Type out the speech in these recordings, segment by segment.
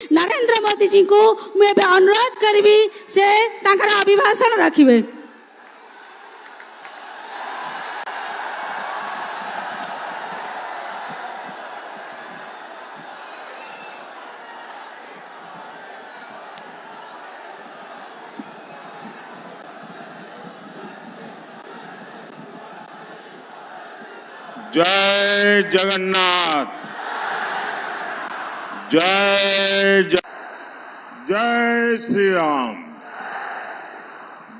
नरेंद्र मोदी जी को मुझे अनुरोध करी से अभिभाषण रखिए। जय जगन्नाथ, जय श्री राम,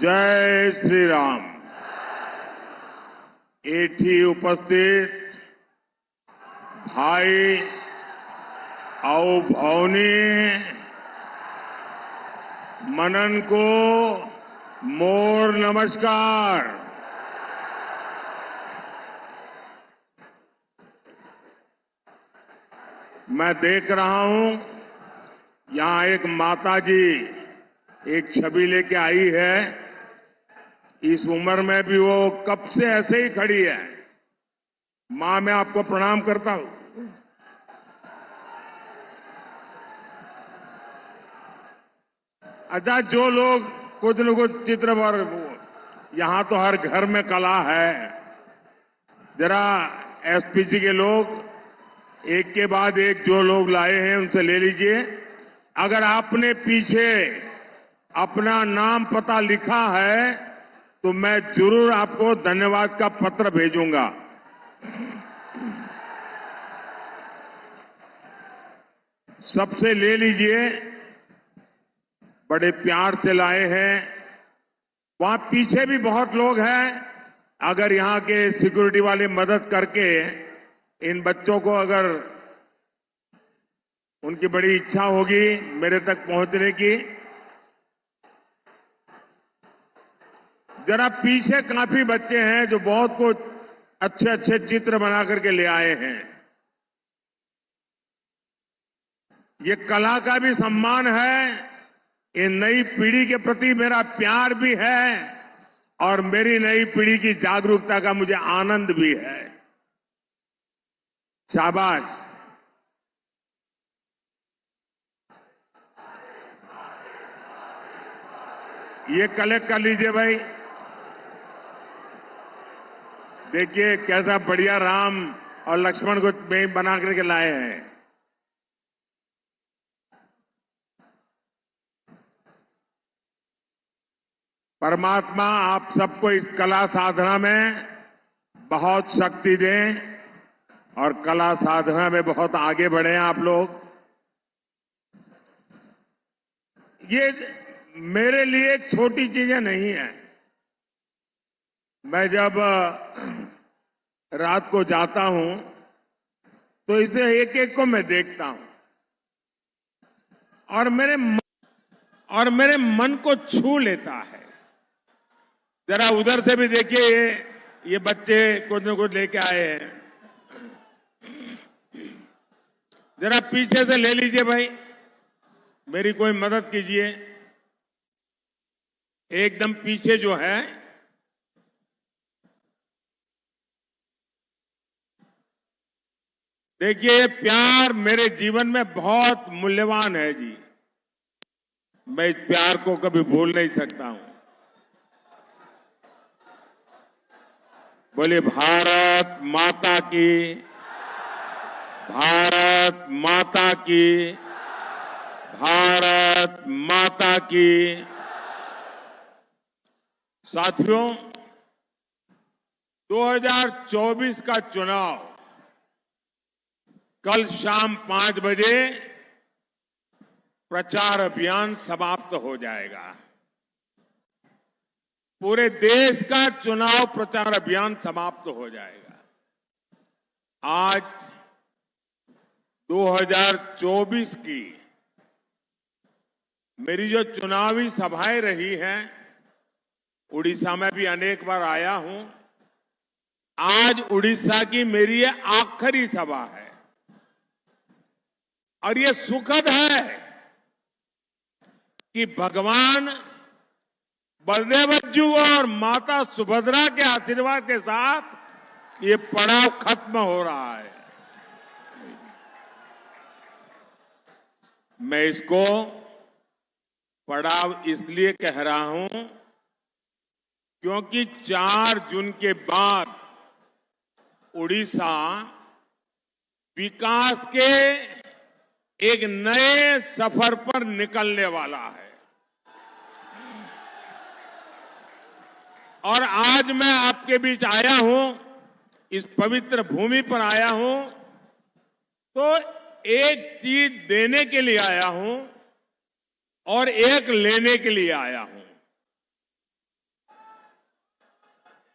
जय श्री राम। एठी उपस्थित भाई और भौनी मनन को मोर नमस्कार। मैं देख रहा हूं यहां एक माता जी एक छवि लेके आई है। इस उम्र में भी वो कब से ऐसे ही खड़ी है। मां, मैं आपको प्रणाम करता हूं। अच्छा, जो लोग कुछ न कुछ चित्र पर, यहां तो हर घर में कला है। जरा एसपीजी के लोग एक के बाद एक जो लोग लाए हैं उनसे ले लीजिए। अगर आपने पीछे अपना नाम पता लिखा है तो मैं जरूर आपको धन्यवाद का पत्र भेजूंगा। सबसे ले लीजिए, बड़े प्यार से लाए हैं। वहां पीछे भी बहुत लोग हैं। अगर यहां के सिक्योरिटी वाले मदद करके इन बच्चों को, अगर उनकी बड़ी इच्छा होगी मेरे तक पहुंचने की, जरा पीछे काफी बच्चे हैं जो बहुत कुछ अच्छे अच्छे चित्र बना करके ले आए हैं। ये कला का भी सम्मान है, ये नई पीढ़ी के प्रति मेरा प्यार भी है और मेरी नई पीढ़ी की जागरूकता का मुझे आनंद भी है। शाबाश। ये कलेक्ट कर लीजिए भाई। देखिए कैसा बढ़िया राम और लक्ष्मण को बना करके लाए हैं। परमात्मा आप सबको इस कला साधना में बहुत शक्ति दें और कला साधना में बहुत आगे बढ़े आप लोग। ये मेरे लिए छोटी चीजें नहीं है। मैं जब रात को जाता हूं तो इसे एक एक को मैं देखता हूं और मेरे मन को छू लेता है। जरा उधर से भी देखिए, ये बच्चे कुछ न कुछ लेके आए हैं। जरा पीछे से ले लीजिए भाई, मेरी कोई मदद कीजिए। एकदम पीछे जो है, देखिए, ये प्यार मेरे जीवन में बहुत मूल्यवान है जी। मैं इस प्यार को कभी भूल नहीं सकता हूं। बोलिए भारत माता की, भारत माता की, भारत माता की। साथियों, 2024 का चुनाव कल शाम 5 बजे प्रचार अभियान समाप्त हो जाएगा। पूरे देश का चुनाव प्रचार अभियान समाप्त हो जाएगा। आज 2024 की मेरी जो चुनावी सभाएं रही हैं, उड़ीसा में भी अनेक बार आया हूं। आज उड़ीसा की मेरी ये आखिरी सभा है और ये सुखद है कि भगवान बलदेव और माता सुभद्रा के आशीर्वाद के साथ ये पड़ाव खत्म हो रहा है। मैं इसको पड़ाव इसलिए कह रहा हूं क्योंकि 4 जून के बाद उड़ीसा विकास के एक नए सफर पर निकलने वाला है। और आज मैं आपके बीच आया हूं, इस पवित्र भूमि पर आया हूं, तो एक चीज देने के लिए आया हूं और एक लेने के लिए आया हूं।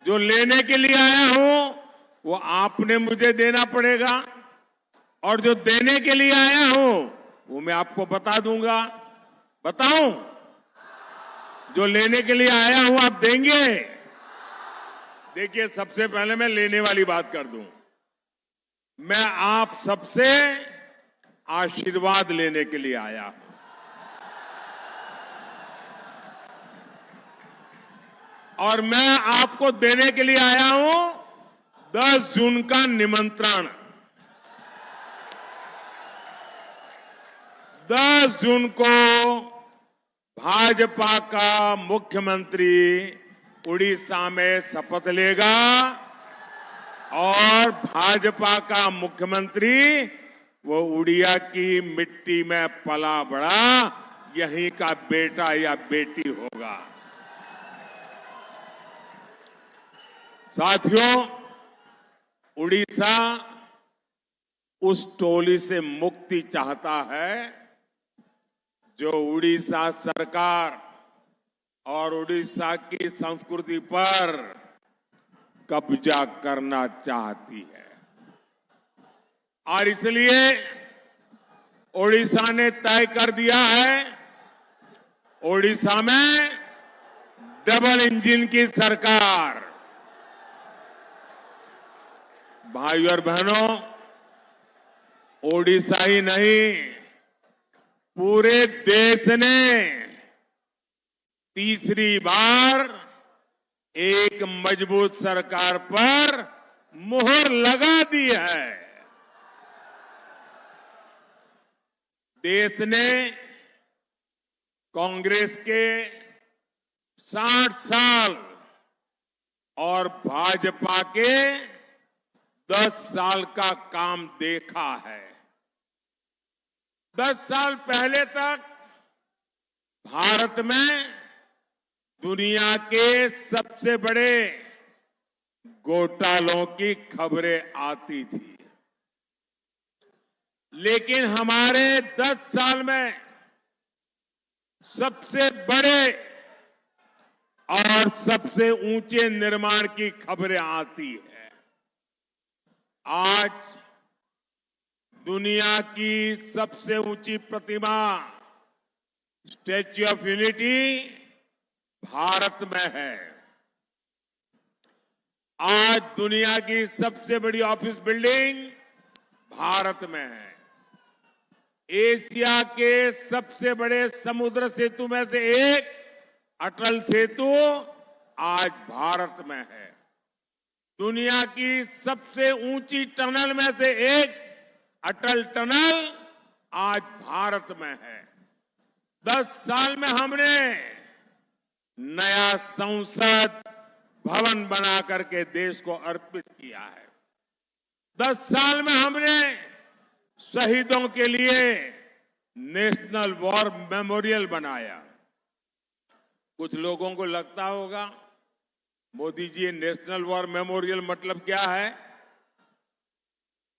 जो लेने के लिए आया हूं वो आपने मुझे देना पड़ेगा, और जो देने के लिए आया हूं वो मैं आपको बता दूंगा। बताऊं? जो लेने के लिए आया हूं आप देंगे? देखिए, सबसे पहले मैं लेने वाली बात कर दूं। मैं आप सबसे आशीर्वाद लेने के लिए आया हूं। और मैं आपको देने के लिए आया हूं 10 जून का निमंत्रण। 10 जून को भाजपा का मुख्यमंत्री उड़ीसा में शपथ लेगा और भाजपा का मुख्यमंत्री वो उड़िया की मिट्टी में पला बड़ा यहीं का बेटा या बेटी होगा। साथियों, उड़ीसा उस टोली से मुक्ति चाहता है जो उड़ीसा सरकार और उड़ीसा की संस्कृति पर कब्जा करना चाहती है। और इसलिए उड़ीसा ने तय कर दिया है, उड़ीसा में डबल इंजन की सरकार। भाइयों और बहनों, ओडिशा ही नहीं, पूरे देश ने तीसरी बार एक मजबूत सरकार पर मुहर लगा दी है। देश ने कांग्रेस के 60 साल और भाजपा के 10 साल का काम देखा है। 10 साल पहले तक भारत में दुनिया के सबसे बड़े घोटालों की खबरें आती थी, लेकिन हमारे 10 साल में सबसे बड़े और सबसे ऊंचे निर्माण की खबरें आती है। आज दुनिया की सबसे ऊंची प्रतिमा स्टैच्यू ऑफ यूनिटी भारत में है। आज दुनिया की सबसे बड़ी ऑफिस बिल्डिंग भारत में है। एशिया के सबसे बड़े समुद्र सेतु में से एक अटल सेतु आज भारत में है। दुनिया की सबसे ऊंची टनल में से एक अटल टनल आज भारत में है। 10 साल में हमने नया संसद भवन बना करके देश को अर्पित किया है। 10 साल में हमने शहीदों के लिए नेशनल वॉर मेमोरियल बनाया। कुछ लोगों को लगता होगा, Modi ji, national war memorial मतलब क्या है?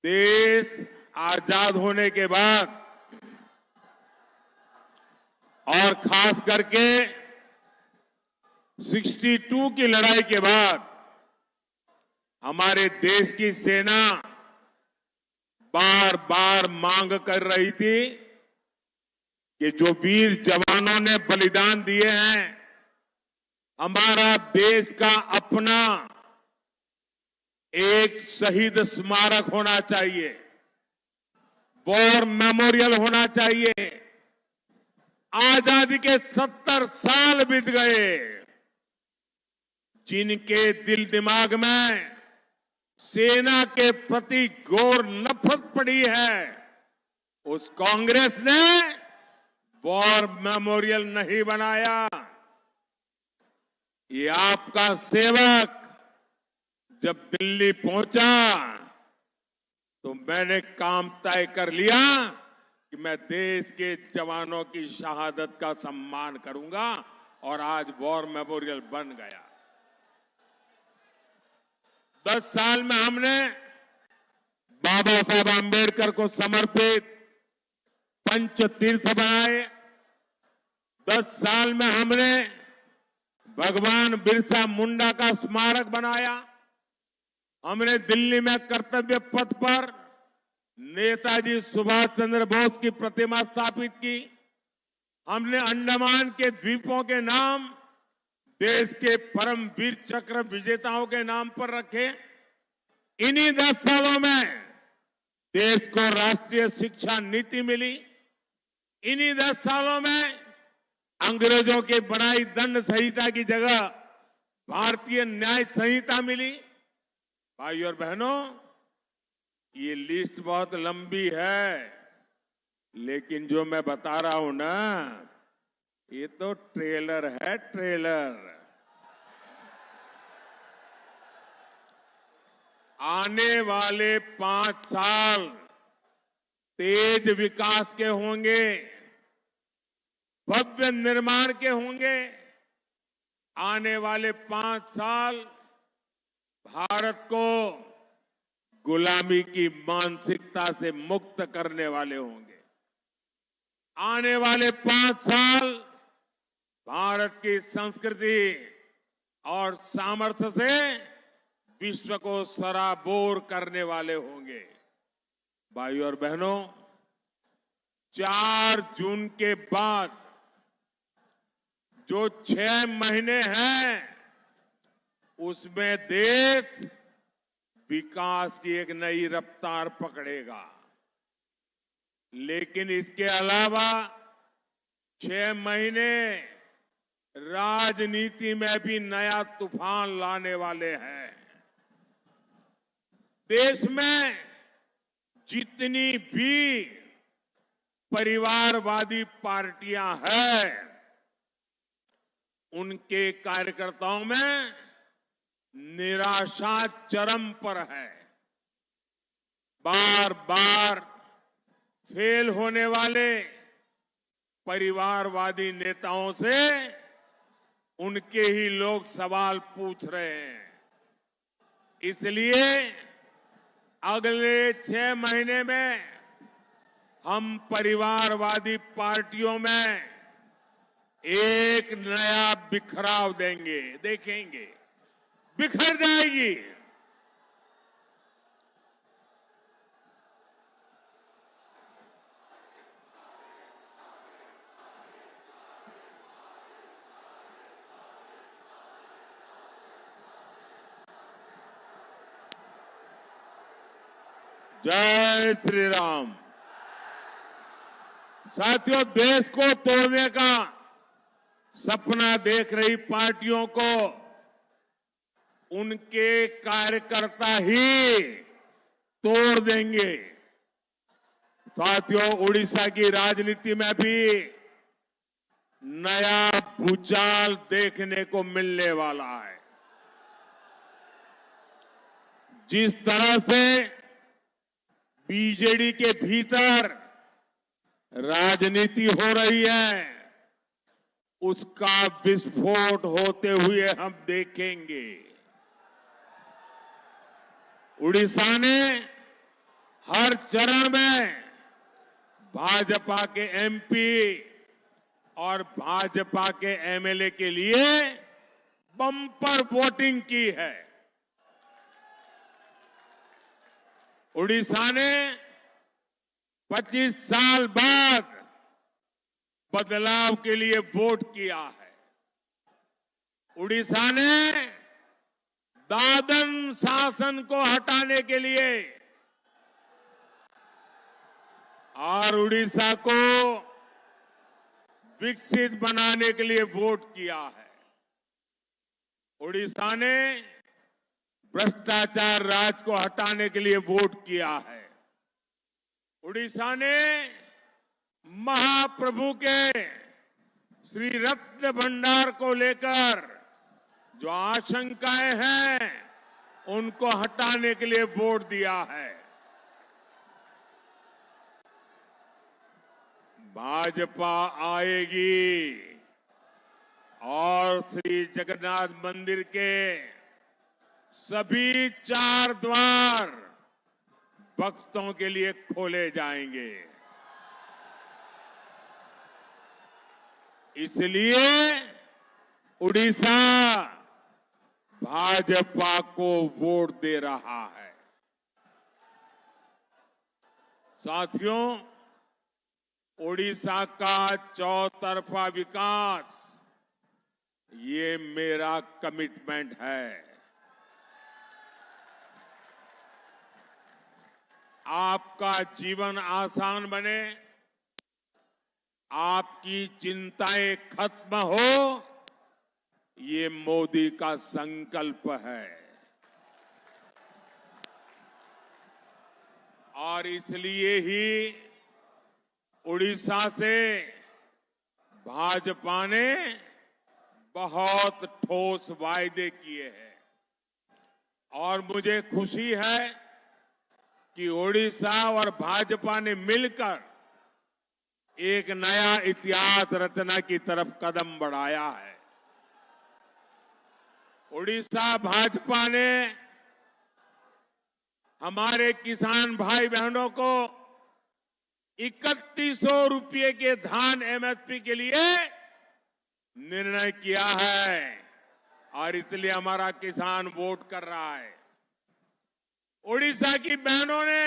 देश आजाद होने के बाद और खास करके 62 की लड़ाई के बाद हमारे देश की सेना बार बार मांग कर रही थी कि जो वीर जवानों ने बलिदान दिए हैं, हमारा देश का अपना एक शहीद स्मारक होना चाहिए, वॉर मेमोरियल होना चाहिए। आजादी के 70 साल बीत गए, जिनके दिल दिमाग में सेना के प्रति घोर नफरत पड़ी है, उस कांग्रेस ने वॉर मेमोरियल नहीं बनाया। ये आपका सेवक जब दिल्ली पहुंचा तो मैंने काम तय कर लिया कि मैं देश के जवानों की शहादत का सम्मान करूंगा और आज वॉर मेमोरियल बन गया। 10 साल में हमने बाबा साहब आंबेडकर को समर्पित पंच तीर्थ बनाए। 10 साल में हमने भगवान बिरसा मुंडा का स्मारक बनाया। हमने दिल्ली में कर्तव्य पथ पर नेताजी सुभाष चंद्र बोस की प्रतिमा स्थापित की। हमने अंडमान के द्वीपों के नाम देश के परम वीर चक्र विजेताओं के नाम पर रखे। इन्हीं 10 सालों में देश को राष्ट्रीय शिक्षा नीति मिली। इन्हीं 10 सालों में अंग्रेजों की बनाई दंड संहिता की जगह भारतीय न्याय संहिता मिली। भाइयों और बहनों, ये लिस्ट बहुत लंबी है, लेकिन जो मैं बता रहा हूं ना, ये तो ट्रेलर है, ट्रेलर। आने वाले 5 साल तेज विकास के होंगे, भव्य निर्माण के होंगे। आने वाले 5 साल भारत को गुलामी की मानसिकता से मुक्त करने वाले होंगे। आने वाले 5 साल भारत की संस्कृति और सामर्थ्य से विश्व को सराबोर करने वाले होंगे। भाइयों और बहनों, 4 जून के बाद जो 6 महीने हैं, उसमें देश विकास की एक नई रफ्तार पकड़ेगा। लेकिन इसके अलावा 6 महीने राजनीति में भी नया तूफान लाने वाले हैं। देश में जितनी भी परिवारवादी पार्टियां हैं, उनके कार्यकर्ताओं में निराशा चरम पर है। बार बार फेल होने वाले परिवारवादी नेताओं से उनके ही लोग सवाल पूछ रहे हैं। इसलिए अगले 6 महीने में हम परिवारवादी पार्टियों में एक नया बिखराव देंगे, देखेंगे, बिखर जाएगी। जय श्री राम। साथियों, देश को तोड़ने का सपना देख रही पार्टियों को उनके कार्यकर्ता ही तोड़ देंगे। साथियों, उड़ीसा की राजनीति में भी नया भूचाल देखने को मिलने वाला है। जिस तरह से बीजेडी के भीतर राजनीति हो रही है, उसका विस्फोट होते हुए हम देखेंगे। उड़ीसा ने हर चरण में भाजपा के एमपी और भाजपा के एमएलए के लिए बम्पर वोटिंग की है। उड़ीसा ने 25 साल बाद बदलाव के लिए वोट किया है। उड़ीसा ने दादन शासन को हटाने के लिए और उड़ीसा को विकसित बनाने के लिए वोट किया है। उड़ीसा ने भ्रष्टाचार राज को हटाने के लिए वोट किया है। उड़ीसा ने महाप्रभु के श्री रत्न भंडार को लेकर जो आशंकाएं हैं उनको हटाने के लिए वोट दिया है। भाजपा आएगी और श्री जगन्नाथ मंदिर के सभी 4 द्वार भक्तों के लिए खोले जाएंगे। इसलिए उड़ीसा भाजपा को वोट दे रहा है। साथियों, उड़ीसा का चौतरफा विकास ये मेरा कमिटमेंट है। आपका जीवन आसान बने, आपकी चिंताएं खत्म हो, ये मोदी का संकल्प है। और इसलिए ही उड़ीसा से भाजपा ने बहुत ठोस वायदे किए हैं और मुझे खुशी है कि उड़ीसा और भाजपा ने मिलकर एक नया इतिहास रचना की तरफ कदम बढ़ाया है। उड़ीसा भाजपा ने हमारे किसान भाई बहनों को 3100 रुपये के धान एमएसपी के लिए निर्णय किया है और इसलिए हमारा किसान वोट कर रहा है। उड़ीसा की बहनों ने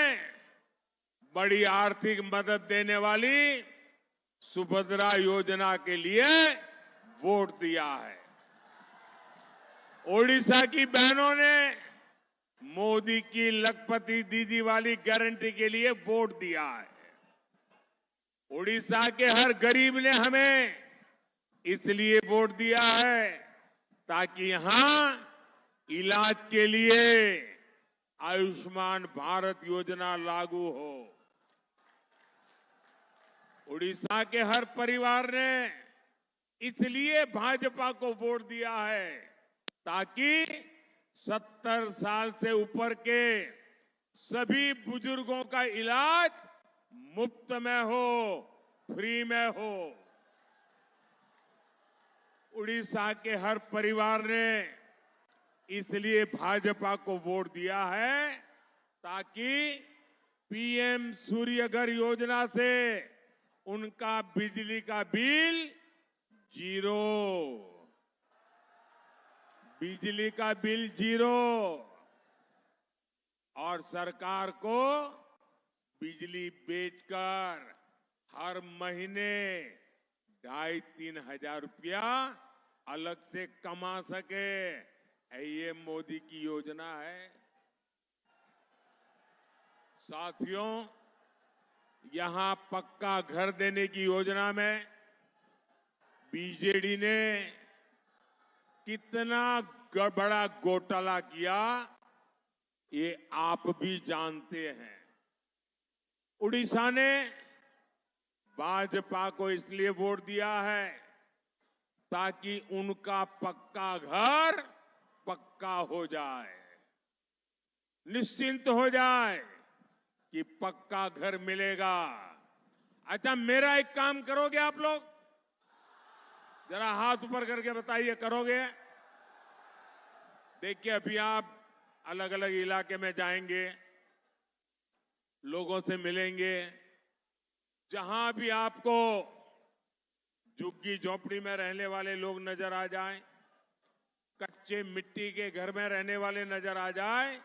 बड़ी आर्थिक मदद देने वाली सुभद्रा योजना के लिए वोट दिया है। उड़ीसा की बहनों ने मोदी की लखपति दीदी वाली गारंटी के लिए वोट दिया है। उड़ीसा के हर गरीब ने हमें इसलिए वोट दिया है ताकि यहां इलाज के लिए आयुष्मान भारत योजना लागू हो। उड़ीसा के हर परिवार ने इसलिए भाजपा को वोट दिया है ताकि 70 साल से ऊपर के सभी बुजुर्गों का इलाज मुफ्त में हो, फ्री में हो। उड़ीसा के हर परिवार ने इसलिए भाजपा को वोट दिया है ताकि पीएम सूर्यघर योजना से उनका बिजली का बिल जीरो, बिजली का बिल जीरो और सरकार को बिजली बेचकर हर महीने 2,500-3 हजार रुपया अलग से कमा सके, ये मोदी की योजना है। साथियों, यहां पक्का घर देने की योजना में बीजेडी ने कितना बड़ा घोटाला किया ये आप भी जानते हैं। उड़ीसा ने भाजपा को इसलिए वोट दिया है ताकि उनका पक्का घर पक्का हो जाए, निश्चिंत हो जाए कि पक्का घर मिलेगा। अच्छा, मेरा एक काम करोगे आप लोग? जरा हाथ ऊपर करके बताइए, करोगे? देखिए, अभी आप अलग अलग इलाके में जाएंगे, लोगों से मिलेंगे, जहां भी आपको झुग्गी झोपड़ी में रहने वाले लोग नजर आ जाएं, कच्चे मिट्टी के घर में रहने वाले नजर आ जाए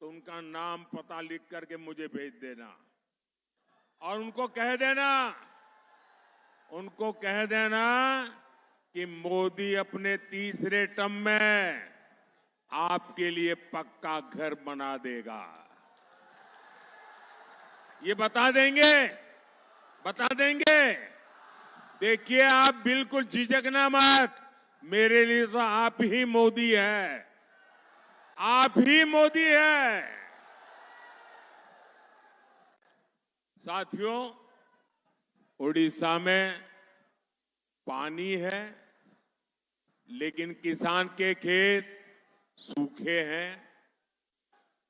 तो उनका नाम पता लिख करके मुझे भेज देना और उनको कह देना कि मोदी अपने तीसरे टर्म में आपके लिए पक्का घर बना देगा। ये बता देंगे। देखिए, आप बिल्कुल झिझकना मत, मेरे लिए तो आप ही मोदी है, आप ही मोदी है। साथियों, उड़ीसा में पानी है, लेकिन किसान के खेत सूखे हैं।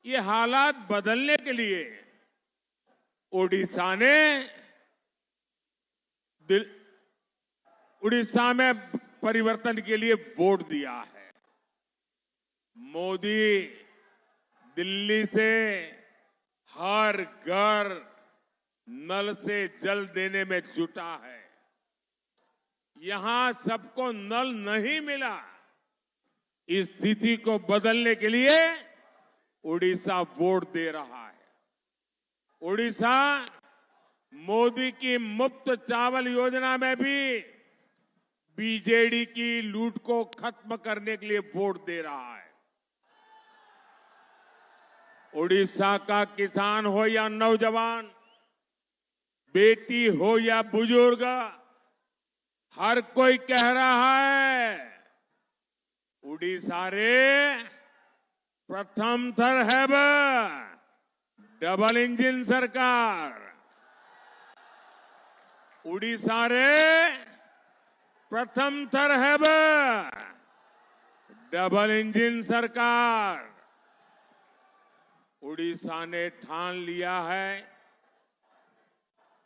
ये हालात बदलने के लिए उड़ीसा में परिवर्तन के लिए वोट दिया है। मोदी दिल्ली से हर घर नल से जल देने में जुटा है। यहां सबको नल नहीं मिला। इस स्थिति को बदलने के लिए उड़ीसा वोट दे रहा है। उड़ीसा मोदी की मुफ्त चावल योजना में भी बीजेडी की लूट को खत्म करने के लिए वोट दे रहा है। उड़ीसा का किसान हो या नौजवान, बेटी हो या बुजुर्ग, हर कोई कह रहा है, उड़ीसा रे प्रथम थर है डबल इंजन सरकार। उड़ीसा रे प्रथम थर है डबल इंजन सरकार। उड़ीसा ने ठान लिया है,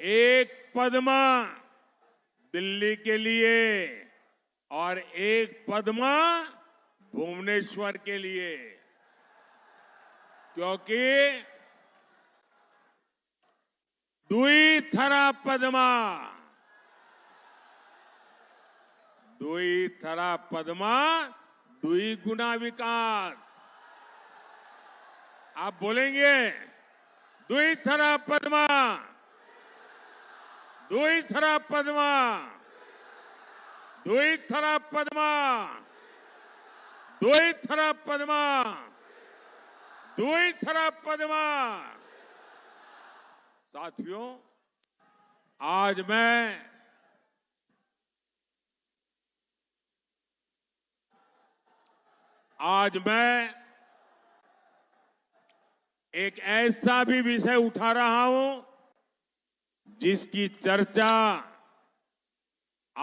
एक पद्मा दिल्ली के लिए और एक पद्मा भुवनेश्वर के लिए, क्योंकि दुई थरा पद्मा, दुई थरा पद्मा दुई गुना विकास। आप बोलेंगे दुई थरा पद्मा, दुई थरा पद्मा, दुई थरा पद्मा, दुई थरा पद्मा, दुई थरा पद्मा। साथियों, आज मैं एक ऐसा भी विषय उठा रहा हूं जिसकी चर्चा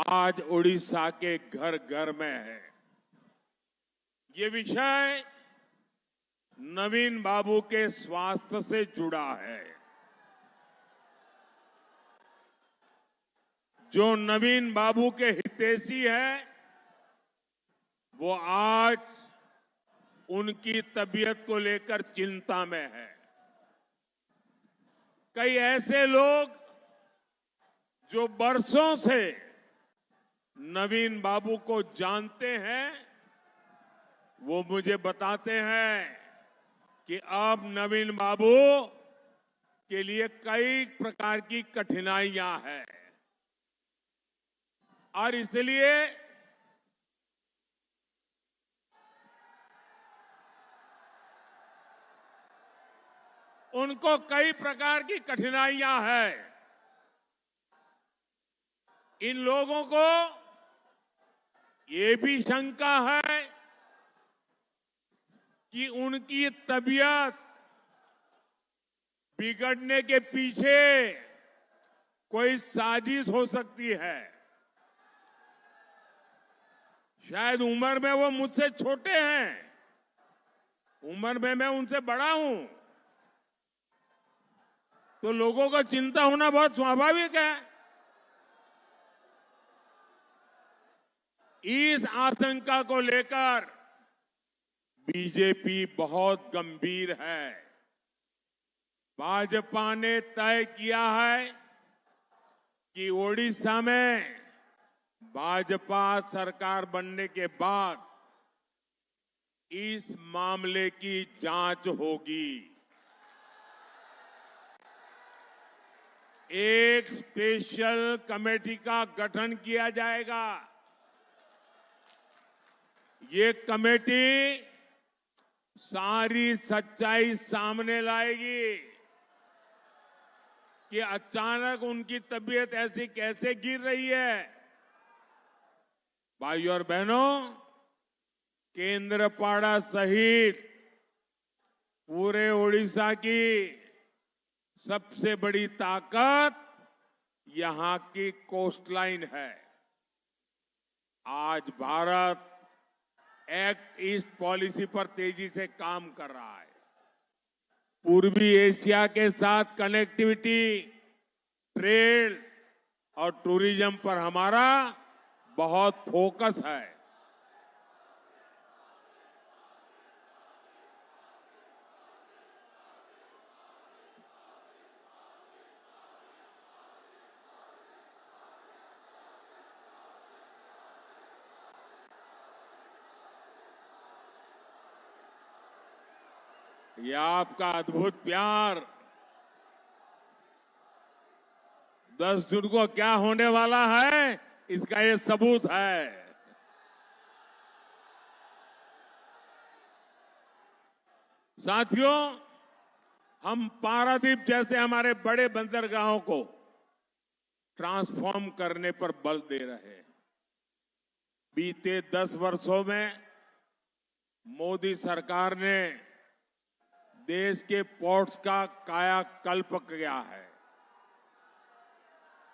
आज उड़ीसा के घर घर में है। ये विषय नवीन बाबू के स्वास्थ्य से जुड़ा है। जो नवीन बाबू के हितैषी है, वो आज उनकी तबीयत को लेकर चिंता में है। कई ऐसे लोग जो बरसों से नवीन बाबू को जानते हैं, वो मुझे बताते हैं कि अब नवीन बाबू के लिए कई प्रकार की कठिनाइयां हैं और इसलिए उनको कई प्रकार की कठिनाइयां हैं। इन लोगों को ये भी शंका है कि उनकी तबीयत बिगड़ने के पीछे कोई साजिश हो सकती है। शायद उम्र में वो मुझसे छोटे हैं, उम्र में मैं उनसे बड़ा हूं, तो लोगों को चिंता होना बहुत स्वाभाविक है। इस आशंका को लेकर बीजेपी बहुत गंभीर है। भाजपा ने तय किया है कि ओडिशा में भाजपा सरकार बनने के बाद इस मामले की जांच होगी। एक स्पेशल कमेटी का गठन किया जाएगा। ये कमेटी सारी सच्चाई सामने लाएगी कि अचानक उनकी तबीयत ऐसी कैसे गिर रही है। भाइयों और बहनों, केंद्रपाड़ा सहित पूरे ओडिशा की सबसे बड़ी ताकत यहां की कोस्टलाइन है। आज भारत एक्ट ईस्ट पॉलिसी पर तेजी से काम कर रहा है। पूर्वी एशिया के साथ कनेक्टिविटी, ट्रेड और टूरिज्म पर हमारा बहुत फोकस है। यह आपका अद्भुत प्यार 10 जून को क्या होने वाला है, इसका ये सबूत है। साथियों, हम पारादीप जैसे हमारे बड़े बंदरगाहों को ट्रांसफॉर्म करने पर बल दे रहे हैं। बीते 10 वर्षों में मोदी सरकार ने देश के पोर्ट्स का कायाकल्प किया है।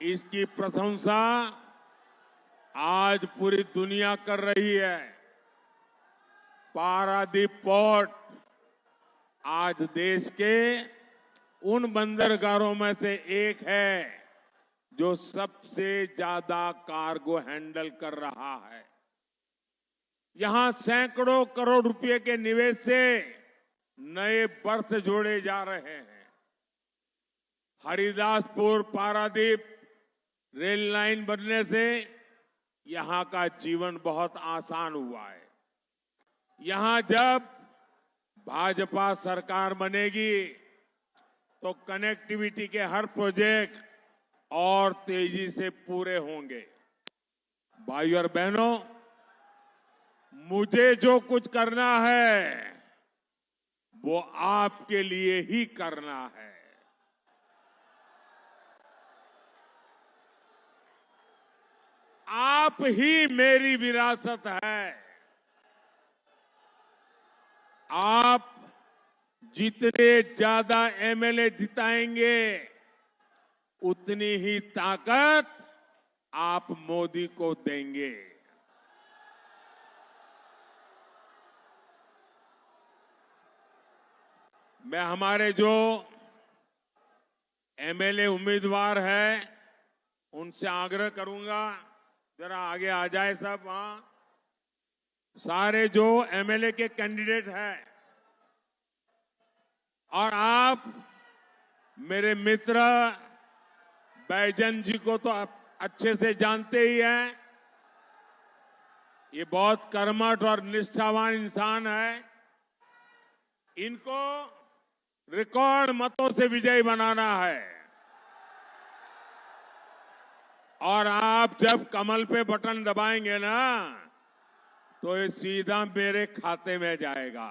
इसकी प्रशंसा आज पूरी दुनिया कर रही है। पारादीप पोर्ट आज देश के उन बंदरगाहों में से एक है जो सबसे ज्यादा कार्गो हैंडल कर रहा है। यहां सैकड़ों करोड़ रुपए के निवेश से नए बर्थ जोड़े जा रहे हैं। हरिदासपुर पारादीप रेल लाइन बनने से यहां का जीवन बहुत आसान हुआ है। यहां जब भाजपा सरकार बनेगी तो कनेक्टिविटी के हर प्रोजेक्ट और तेजी से पूरे होंगे। भाइयों और बहनों, मुझे जो कुछ करना है वो आपके लिए ही करना है। आप ही मेरी विरासत है। आप जितने ज्यादा एमएलए जिताएंगे उतनी ही ताकत आप मोदी को देंगे। मैं हमारे जो एमएलए उम्मीदवार हैं उनसे आग्रह करूंगा, जरा आगे आ जाए सब। वहां सारे जो एमएलए के कैंडिडेट हैं और आप मेरे मित्र बैजन जी को तो आप अच्छे से जानते ही हैं। ये बहुत कर्मठ और निष्ठावान इंसान है। इनको रिकॉर्ड मतों से विजयी बनाना है और आप जब कमल पे बटन दबाएंगे ना तो ये सीधा मेरे खाते में जाएगा।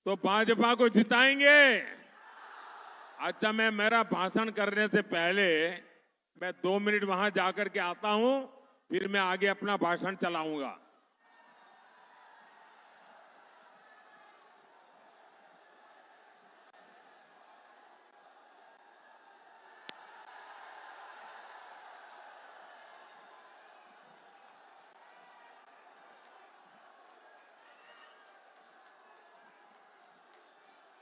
तो भाजपा को जिताएंगे। अच्छा, मैं मेरा भाषण करने से पहले मैं 2 मिनट वहां जाकर के आता हूं, फिर मैं आगे अपना भाषण चलाऊंगा।